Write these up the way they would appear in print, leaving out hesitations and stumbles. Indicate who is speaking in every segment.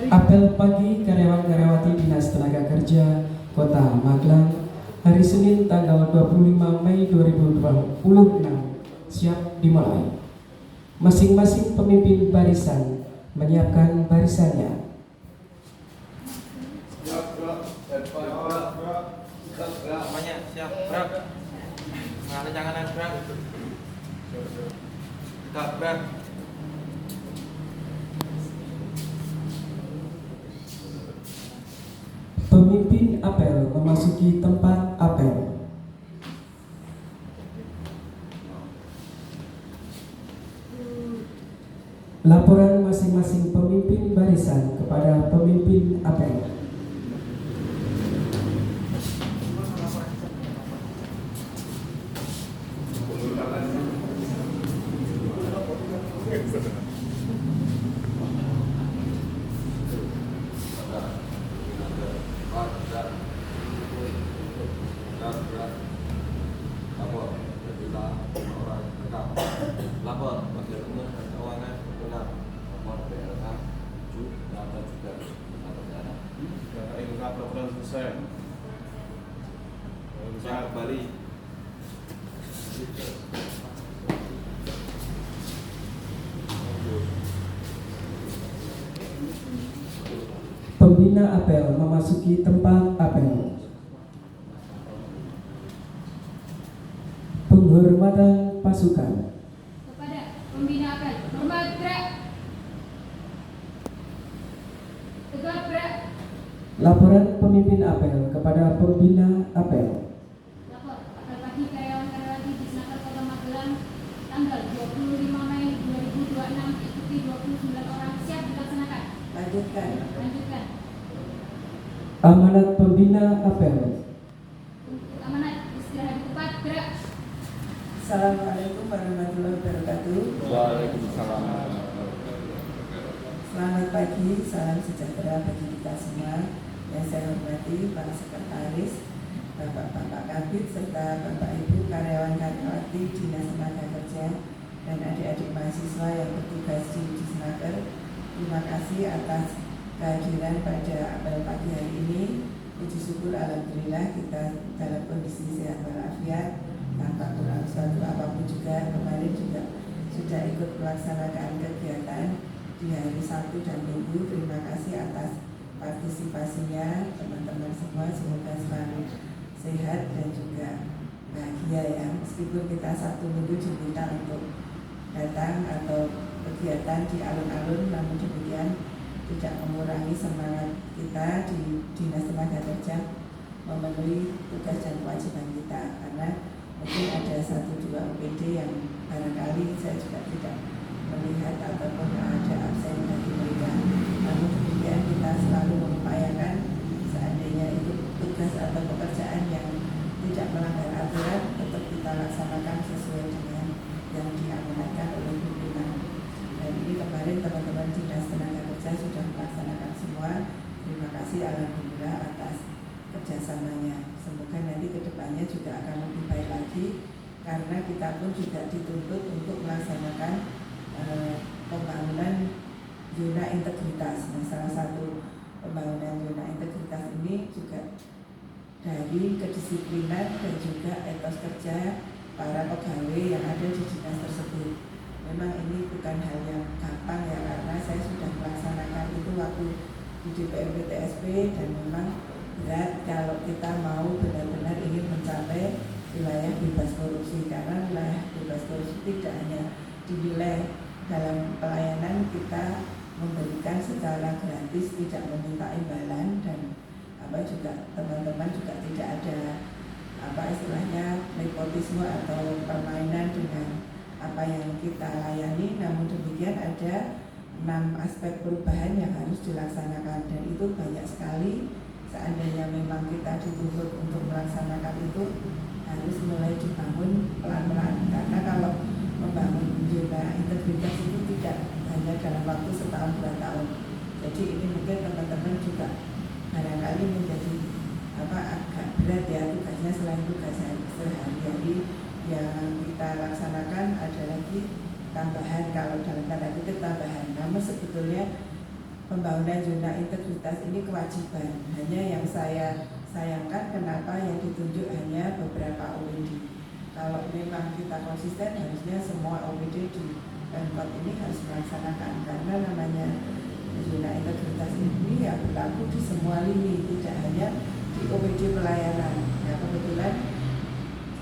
Speaker 1: Apel pagi karyawan-karyawati Dinas Tenaga Kerja Kota Magelang hari Senin tanggal 25 Mei 2026 siap dimulai. Masing-masing pemimpin barisan menyiapkan barisannya.
Speaker 2: Semuanya siap, gerak. Mengalir janganan gerak. Tegak gerak.
Speaker 1: Pemimpin apel memasuki tempat apel. Laporan masing-masing pemimpin barisan kepada pemimpin apel.
Speaker 2: Lapor bagian umum dan keuangan benar. Lapor BLK 7 lapor juga benar.
Speaker 3: Enggak program selesai.
Speaker 2: Saya kembali.
Speaker 1: Pembina apel memasuki tempat apel. Penghormatan pasukan.
Speaker 4: Kepada pembina apel, hormat gerak. Tegak gerak.
Speaker 1: Laporan pemimpin apel kepada pembina apel.
Speaker 4: Lapor apel pagi karyawan-karyawati di Senaker Kota Magelang tanggal 25 Mei 2026 ikuti 29 orang siap dilaksanakan.
Speaker 5: Lanjutkan.
Speaker 1: Amanat pembina apel.
Speaker 4: Untuk amanat istirahat cepat gerak.
Speaker 5: Assalamualaikum warahmatullahi wabarakatuh.
Speaker 2: Waalaikumsalam.
Speaker 5: Selamat pagi, salam sejahtera bagi kita semua. Yang saya hormati para sekretaris, Bapak-Bapak Kabid serta Bapak Ibu karyawan-karyawati Dinas Tenaga Kerja dan adik-adik mahasiswa yang bertugas di Disnaker. Terima kasih atas kehadiran pada apel pagi hari ini. Puji syukur alhamdulillah kita dalam kondisi sehat walafiat tanpa kurang suatu apapun juga. Kemarin juga sudah ikut melaksanakan kegiatan di hari Sabtu dan Minggu. Terima kasih atas partisipasinya teman-teman semua, semoga selalu sehat dan juga bahagia ya. Meskipun kita Sabtu Minggu diminta untuk datang atau kegiatan di alun-alun, namun demikian tidak mengurangi semangat kita di Dinas Tenaga Kerja memenuhi tugas dan kewajiban kita, karena mungkin ada 1-2 OPD yang barangkali saya juga tidak melihat ataupun ada absen dari mereka. Namun demikian kita selalu mengupayakan seandainya itu tugas atau pekerjaan yang tidak melanggar aturan tetap kita laksanakan sesuai dengan yang diamanatkan oleh pimpinan. Dan ini kemarin teman-teman Dinas Tenaga Kerja sudah melaksanakan semua. Terima kasih alhamdulillah atas kerjasamanya. Semoga nanti kedepannya juga akan lebih baik lagi, karena kita pun juga dituntut untuk melaksanakan pembangunan zona integritas. Nah, salah satu pembangunan zona integritas ini juga dari kedisiplinan dan juga etos kerja para pegawai yang ada di dinas tersebut. Memang ini bukan hal yang gampang ya, karena saya sudah melaksanakan itu waktu di DPRD TSP, dan memang berat kalau kita mau benar-benar ingin mencapai wilayah bebas korupsi, karena wilayah bebas korupsi tidak hanya dinilai dalam pelayanan kita memberikan secara gratis, tidak meminta imbalan, dan juga teman-teman juga tidak ada istilahnya nepotisme atau permainan dengan apa yang kita layani. Namun demikian ada 6 aspek perubahan yang harus dilaksanakan, dan itu banyak sekali. Seandainya memang kita dituntut untuk melaksanakan itu, harus mulai dibangun pelan-pelan, karena kalau membangun zona integritas itu tidak hanya dalam waktu setahun 2 tahun. Jadi ini mungkin teman-teman juga barangkali menjadi agak berat ya tugasnya. Selain tugas sehari-hari yang kita laksanakan, ada lagi tambahan, kalau dalam tanda kutip tambahan. Namun sebetulnya pembangunan zona integritas ini kewajiban. Hanya yang saya sayangkan kenapa yang ditunjuk hanya beberapa OPD. Kalau memang kita konsisten, harusnya semua OPD di Pemkot ini harus melaksanakan, karena namanya zona integritas ini ya berlaku di semua lini, tidak hanya di OPD pelayanan. Ya, kebetulan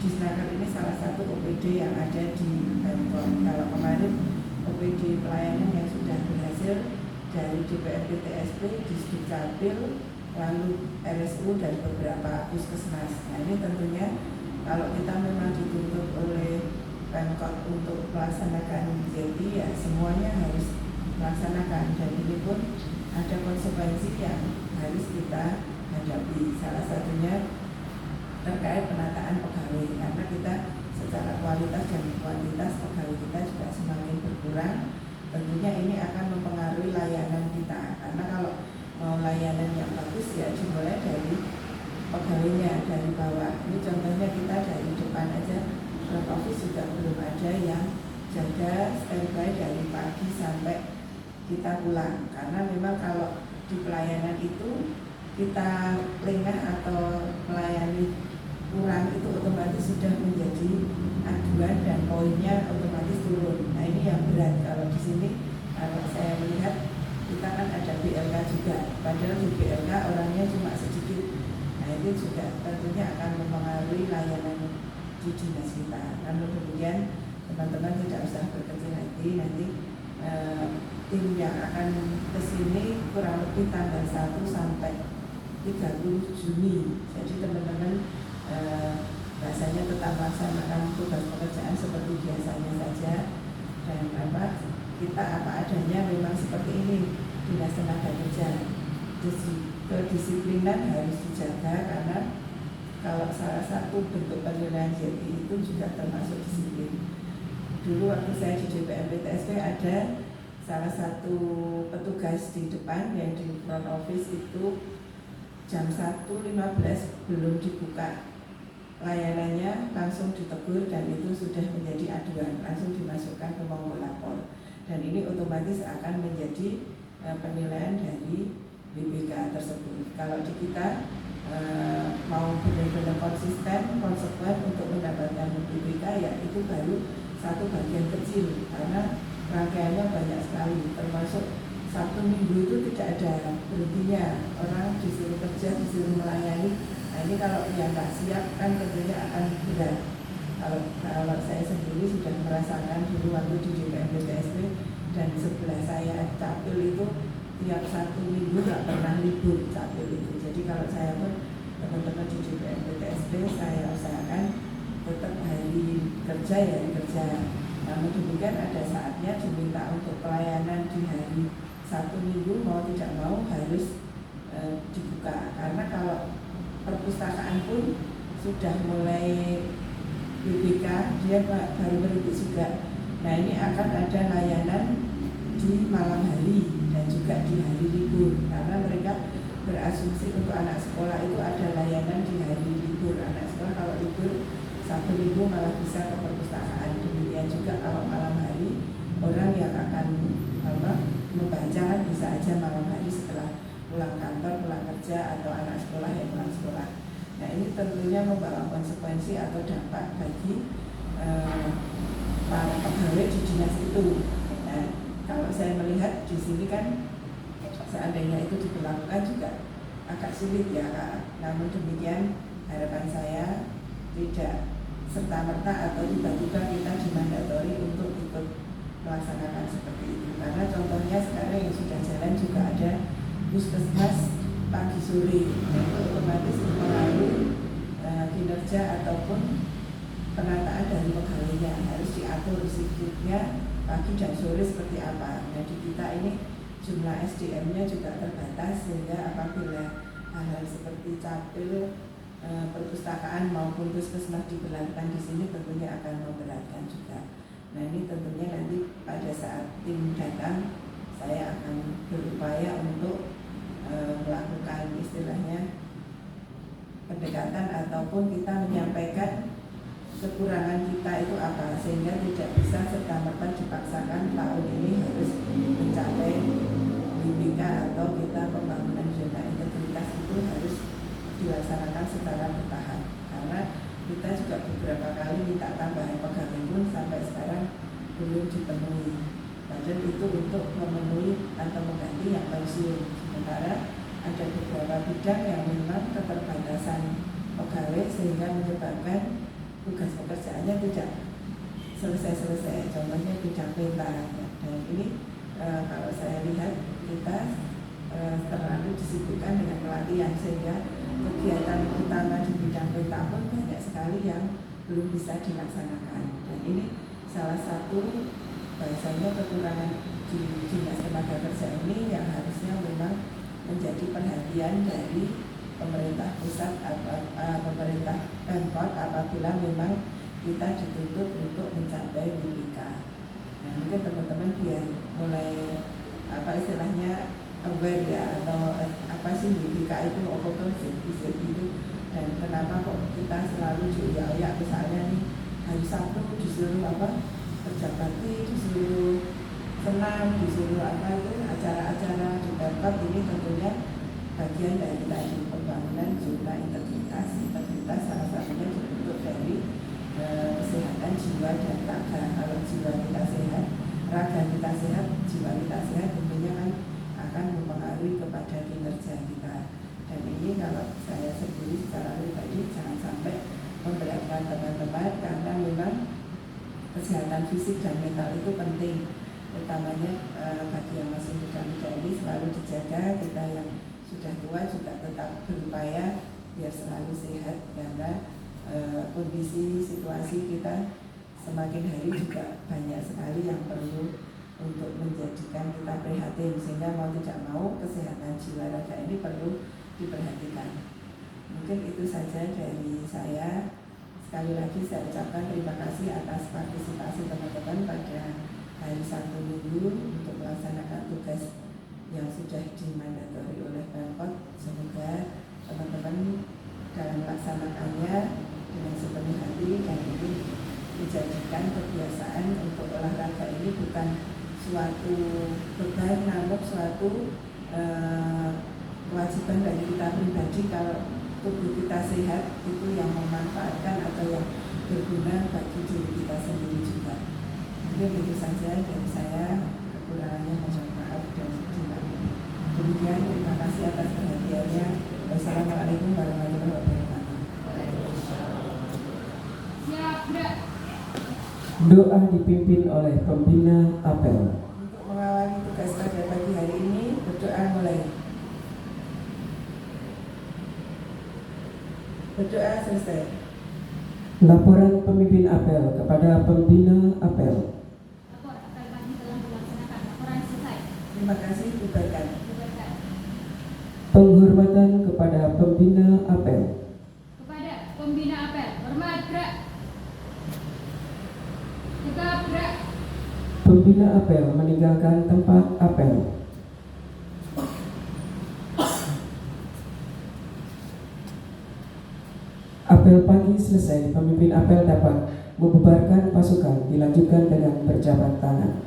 Speaker 5: Disnaker ini salah satu OPD yang ada di Pemkot. Kalau kemarin OPD pelayanan yang sudah berhasil dari DPRD TSP, Disdukcapil, lalu RSU dan beberapa puskesmas. Nah, ini tentunya kalau kita memang dituntut oleh Pemkot untuk melaksanakan JT, ya semuanya harus melaksanakan, dan ini pun ada konsekuensi yang harus kita hadapi. Salah satunya terkait penataan pegawai, karena kita secara kualitas dan kuantitas pegawai kita juga semakin berkurang. Tentunya ini akan mempengaruhi layanan kita, karena kalau mau layanan yang bagus ya dimulai dari pegawainya, dari bawah. Ini contohnya kita dari depan aja, front office juga belum ada yang jaga standby dari pagi sampai kita pulang. Karena memang kalau di pelayanan itu kita lengah atau melayani kurang, itu otomatis sudah menjadi aduan dan poinnya otomatis turun. Nah, ini yang berat. Kalau di sini kalau saya melihat kita kan ada BLK juga, padahal di BLK orangnya cuma sedikit. Nah, itu juga tentunya akan mempengaruhi layanan di dinas kita. Namun demikian teman-teman tidak usah berkecil hati, nanti tim yang akan ke sini kurang lebih tanggal 1 sampai 30 Juni. Jadi teman-teman bahasanya tetap melaksanakan tugas pekerjaan seperti biasanya saja, dan kita apa adanya memang seperti ini. Dinas Tenaga Kerja, kedisiplinan harus dijaga, karena kalau salah satu bentuk penilaian JT itu juga termasuk disiplin. Dulu waktu saya di DPRD TSP ada salah satu petugas di depan yang di front office itu jam 1.15 belum dibuka layanannya, langsung ditegur, dan itu sudah menjadi aduan, langsung dimasukkan ke monggo lapor, dan ini otomatis akan menjadi penilaian dari BPK tersebut. Kalau di kita mau benar-benar konsisten, konsekuen untuk mendapatkan BPK, ya itu baru satu bagian kecil, karena rangkaiannya banyak sekali, termasuk Sabtu Minggu itu tidak ada berhentinya, orang disuruh kerja, disuruh melayani. Nah, ini kalau yang nggak siap kan tentunya akan berat. Kalau saya sendiri sudah merasakan dulu waktu di DPRD TSP, dan sebelah saya capil itu tiap Sabtu Minggu nggak pernah libur capil itu. Jadi kalau saya pun teman-teman di DPRD TSP, saya usahakan tetap hari kerja ya kerja. Namun demikian ada saatnya diminta untuk pelayanan di hari Sabtu Minggu, mau tidak mau harus dibuka, karena kalau perpustakaan pun sudah mulai BPK, dia baru merintis juga. Nah, ini akan ada layanan di malam hari dan juga di hari libur, karena mereka berasumsi untuk anak sekolah itu ada layanan di hari libur. Anak sekolah kalau libur Sabtu Minggu malah bisa ke perpustakaan. Demikian juga kalau malam hari, orang yang akan membaca kan bisa aja malam hari setelah pulang kantor, pulang kerja, atau anak sekolah yang pulang sekolah. Nah, ini tentunya membawa konsekuensi atau dampak bagi para pegawai di dinas itu. Nah, kalau saya melihat di sini kan seandainya itu diberlakukan juga agak sulit ya Kak. Namun demikian harapan saya tidak serta-merta atau tiba-tiba kita dimandatori untuk ikut melaksanakan seperti itu. Karena contohnya sekarang yang sudah jalan juga ada puskesmas pagi sore, itu otomatis mempengaruhi kinerja ataupun penataan dari pegawainya, harus diatur shiftnya pagi dan sore seperti apa. Nah, di kita ini jumlah SDM-nya juga terbatas, sehingga apabila hal-hal seperti capil, perpustakaan maupun puskesmas diberlakukan di sini tentunya akan memberatkan juga. Nah, ini tentunya nanti pada saat tim datang, saya akan berupaya untuk melakukan istilahnya pendekatan ataupun kita menyampaikan kekurangan kita itu apa, sehingga tidak bisa serta-merta dipaksakan tahun ini harus mencapai BPK atau kita pembangunan zona integritas itu harus dilaksanakan secara bertahap, karena kita juga beberapa kali minta tambahan pegawai pun sampai sekarang belum dipenuhi. Padahal itu untuk memenuhi atau mengganti yang pensiun. Sementara ada beberapa bidang yang memang keterbatasan pegawai sehingga menyebabkan tugas pekerjaannya tidak selesai-selesai. Contohnya bidang peta. Dan ini kalau saya lihat kita terlalu disibukkan dengan pelatihan sehingga kegiatan utama di bidang peta pun banyak sekali yang belum bisa dilaksanakan. Dan ini salah satu bahasanya kekurangan di Dinas Tenaga Kerja ini yang harusnya memang menjadi perhatian dari pemerintah pusat atau pemerintah Pemkot apabila memang kita dituntut untuk mencapai WIPK. Nah, mungkin teman-teman biar mulai istilahnya aware ya, atau apa sih WIPK itu, apa bisa itu, dan kenapa kok kita selalu ya misalnya nih hari Sabtu disuruh kerja bakti, disuruh senam, disuruh itu acara-acara di Pemkot. Ini tentunya bagian dari tadi pembangunan zona integritas. Integritas salah satunya dibentuk dari kesehatan jiwa dan raga. Kalau jiwa kita sehat, raga kita sehat, jiwa kita sehat, tentunya kan akan mempengaruhi kepada kinerja kita. Dan ini kalau saya sendiri secara pribadi jangan sampai memberatkan teman-teman, karena memang kesehatan fisik dan mental itu penting, utamanya bagi yang masih muda-muda ini selalu dijaga. Kita yang sudah tua juga tetap berupaya biar selalu sehat, karena kondisi situasi kita semakin hari juga banyak sekali yang perlu untuk menjadikan kita prihatin, sehingga mau tidak mau kesehatan jiwa raga ini perlu diperhatikan. Mungkin itu saja dari saya. Sekali lagi saya ucapkan terima kasih atas partisipasi teman-teman pada hari Sabtu Minggu untuk melaksanakan tugas yang sudah dimandatori oleh Pemkot. Semoga teman-teman dalam melaksanakannya dengan sepenuh hati dan ini dijadikan kebiasaan untuk olahraga ini bukan suatu beban, namun suatu kewajiban bagi kita pribadi. Kalau tubuh kita sehat, itu yang memanfaatkan atau yang berguna bagi diri kita sendiri juga. Mungkin itu saja dari saya, kekurangannya mohon maaf dan dimaklumi. Demikian, terima kasih atas perhatiannya. Wassalamualaikum warahmatullahi wabarakatuh.
Speaker 1: Doa dipimpin oleh pembina apel.
Speaker 5: Untuk mengawali tugas pada pagi hari ini, berdoa mulai. Berdoa selesai.
Speaker 1: Laporan pemimpin apel kepada pembina apel.
Speaker 4: Lapor apel pagi telah dilaksanakan. Laporan selesai.
Speaker 5: Terima kasih, bubarkan.
Speaker 4: Bubarkan.
Speaker 1: Penghormatan kepada pembina apel.
Speaker 4: Kepada pembina apel, hormat gerak. Tegap gerak.
Speaker 1: Pembina apel meninggalkan tempat apel. Apel pagi selesai, pemimpin apel dapat membubarkan pasukan, dilanjutkan dengan berjabat tangan.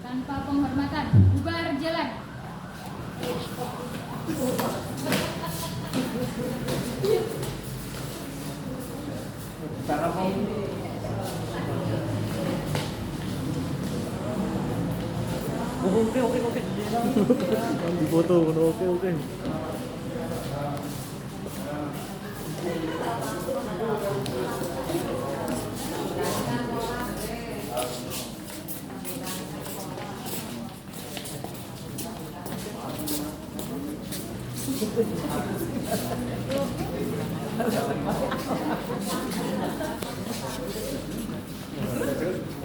Speaker 4: Tanpa penghormatan, bubar jalan.
Speaker 3: Oke. Di foto, oke.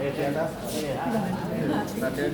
Speaker 3: Di atas. Raden.